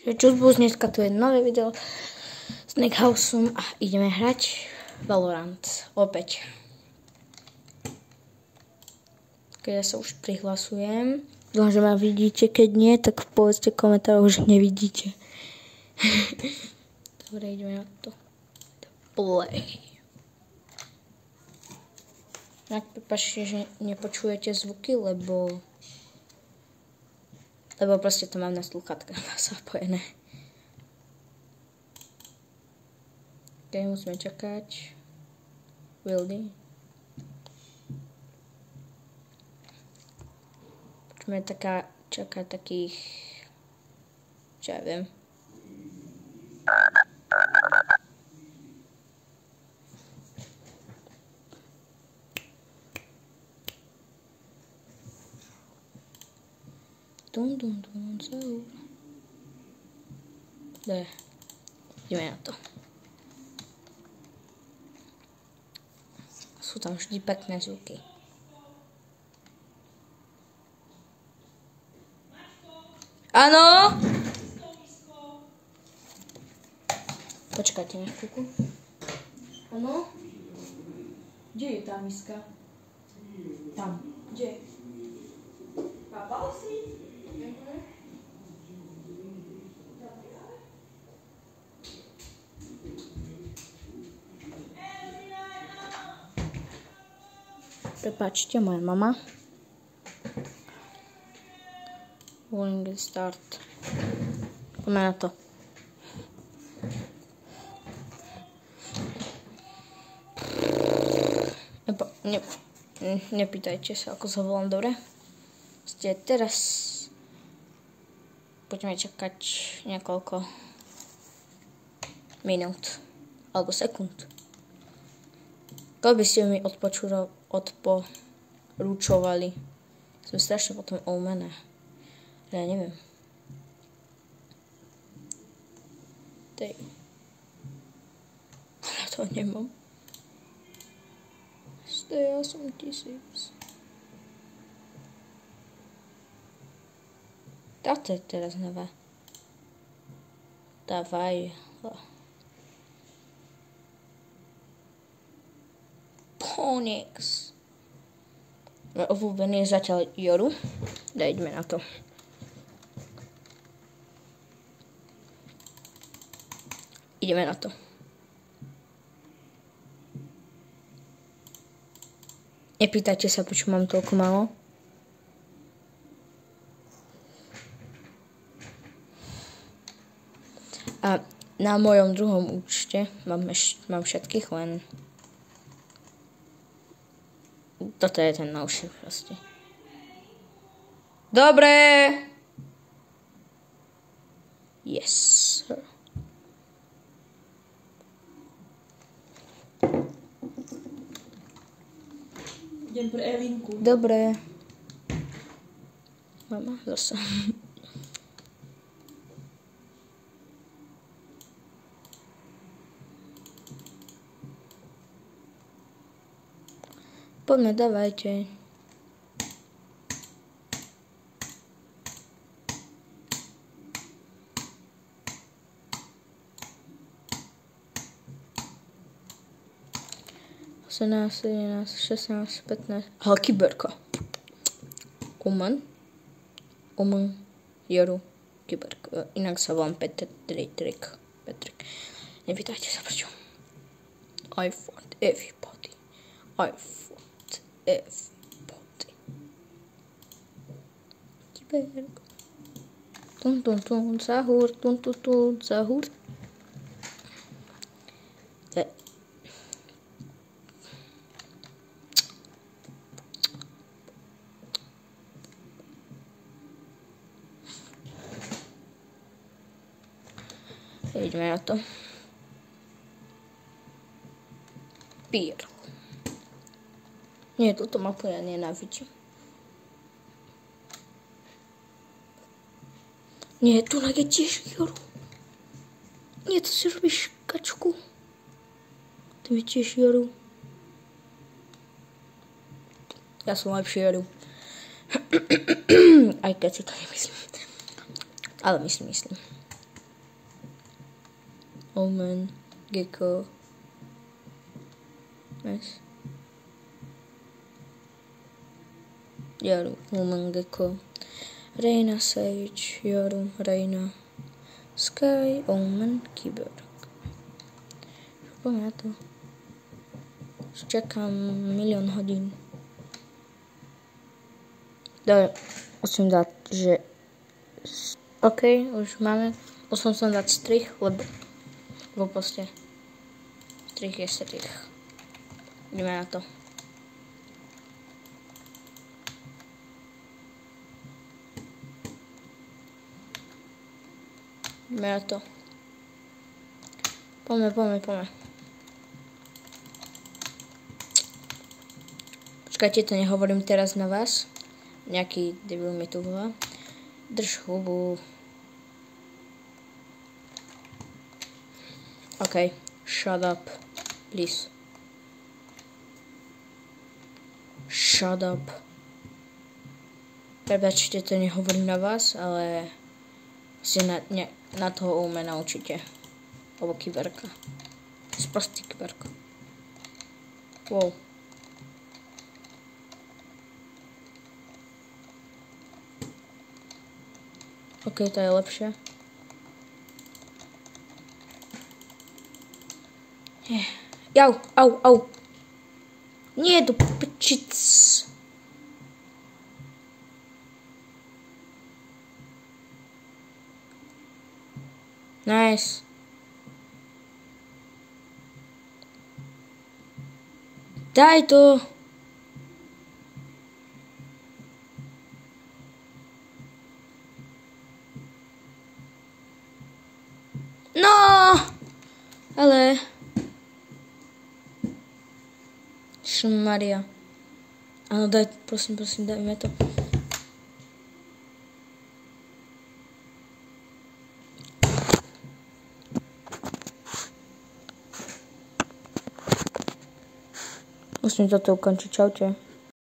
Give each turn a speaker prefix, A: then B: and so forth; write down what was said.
A: Čusbus, dneska tu je nové video s Neckhouseom a ideme hrať Valorant. Opäť. Keď ja sa už prihlasujem. Dúfam, že ma vidíte, keď nie, tak povedzte v komentároch, že nevidíte. Dobre, ideme na to. Play. Tak prepáčte, že nepočujete zvuky, lebo proste to mám na slúchadka zapojené. Ok, musíme čakať. Wildy. Počujeme čaká takých, čo ja viem. Zaur. Ideme na to. Sú tam vždy pekné zvuky. Áno! Počkajte na chvíľku. Áno? Kde je tá miska? Tam. Kde? Papal si? Prepáčte, moja mama. Warning start. Poďme na to. Nepýtajte sa, ako sa volám, dobre? Teraz budeme čakať niekoľko minút alebo sekúnd. Ako by ste mi odporúčovali. Som strašne potom oumené. Ja neviem. Ale to nemám. Ja som 1000. Táto je teraz nová. Dávaj. Phoenix. Môj obľúbený je zatiaľ Yoru. Dajme na to. Ideme na to. Nepýtajte sa, prečo mám toľko málo. A na mojom druhom účte mám všetkých, len toto je ten novší proste. Dobre! Yes, sir.
B: Idem pre Evinku.
A: Dobre. Mama, zase. Poďme, dávajte. Osemnáct, 17, 16, 15. Ale kyberka. Omen, Joru, kyberka. Inak sa volám Petrik. Nepýtajte sa prečo. I fought everybody. Kyberka. Tun, sahur, sahur. Ideme na to. Pír. Nie, túto mapu ja nenávidím. Nie, tu je tiež Joru. Nie, to si robíš kačku. Tu je tiež Joru. Ja som lepší Joru. Aj keď si to nemyslím. Ale myslím. Omen, Gecko. Nice. Yoru, Omen, Gecko. Reina, Sage, Yoru, Reina. Sky, Omen, Kyber. Poďme na to. Čakám 1 000 000 hodín. Dobre, musím dať, že... OK, už máme. Musím som dať strich, lebo... proste. Strich je strich. Ideme na to. Ideme na to. Poďme. Počkajte, to nehovorím teraz na vás. Nejaký debil mi tu volá. Drž hubu. OK, shut up, please. Shut up. Prepačte, to nehovorím na vás, ale si na toho Omena určite. Alebo Kyberka. Sprostý Kyberka. Wow. OK, to je lepšie. Au. Nie, do pičic. Nice. Daj to. No, ale... Maria. Áno, daj, prosím, dajme to. Musím toto ukončiť, čaute.